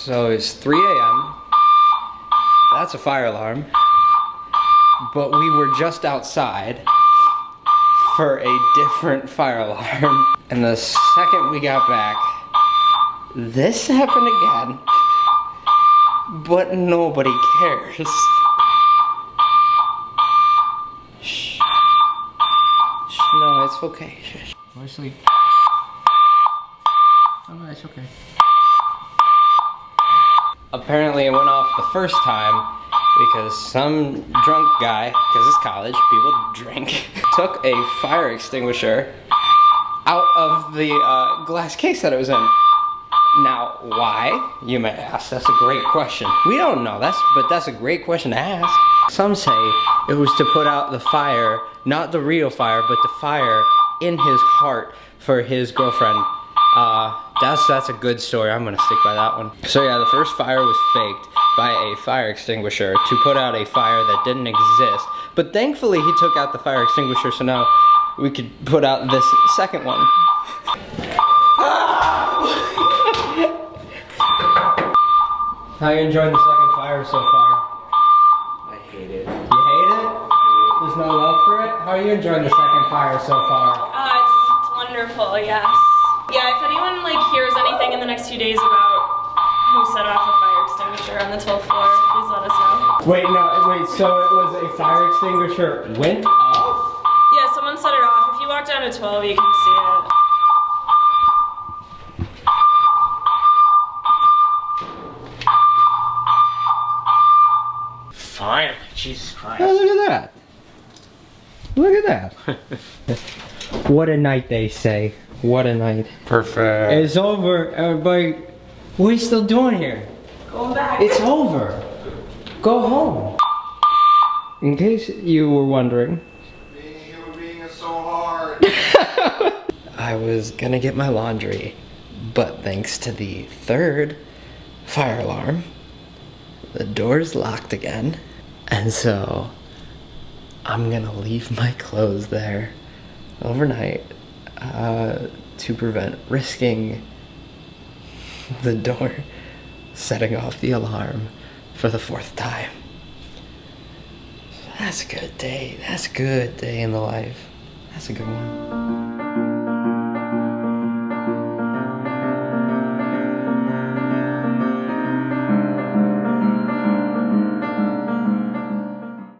So it's 3 a.m. That's a fire alarm. But we were just outside for a different fire alarm. And the second we got back, this happened again. But nobody cares. Shh. Shh. No, it's okay. Shh. Go to sleep. Oh, no, it's okay. Apparently it went off the first time because some drunk guy, because it's college, people drink, took a fire extinguisher out of the glass case that it was in. Now, why, you may ask? That's a great question. We don't know, but that's a great question to ask. Some say it was to put out the fire, not the real fire, but the fire in his heart for his girlfriend. That's a good story. I'm gonna stick by that one. So yeah, the first fire was faked by a fire extinguisher to put out a fire that didn't exist. But thankfully he took out the fire extinguisher, so now we could put out this second one. How you enjoying the second fire so far? I hate it. You hate it? There's no love for it? How are you enjoying the second fire so far? It's wonderful, yes. Yeah, if anyone hears anything in the next few days about who set off a fire extinguisher on the 12th floor, please let us know. Wait, so it was a fire extinguisher went off? Yeah, someone set it off. If you walk down to 12, you can see it. Fine. Jesus Christ. Oh, look at that. Look at that. What a night, they say. What a night. Perfect. It's over, everybody. What are you still doing here? Going back. It's over. Go home. In case you were wondering. Being a human being is so hard. I was gonna get my laundry, but thanks to the third fire alarm, the door's locked again. And so I'm gonna leave my clothes there overnight to prevent risking the door setting off the alarm for the 4th time. That's a good day. That's a good day in the life. That's a good one.